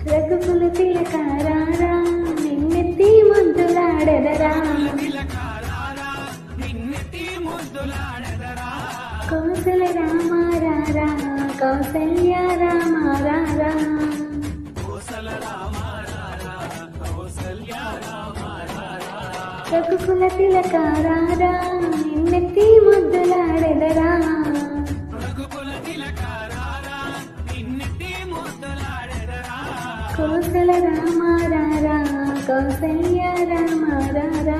రఘుకుల తిలకారారా నిన్నెత్తి ముద్దులాడెదరా కౌసల రామారారా కౌసల్య రామారారా రఘుకుల తిలకారారా నిన్నెత్తి ముద్దులాడెదరా కౌసల రామారారా కౌసల్య రామారారా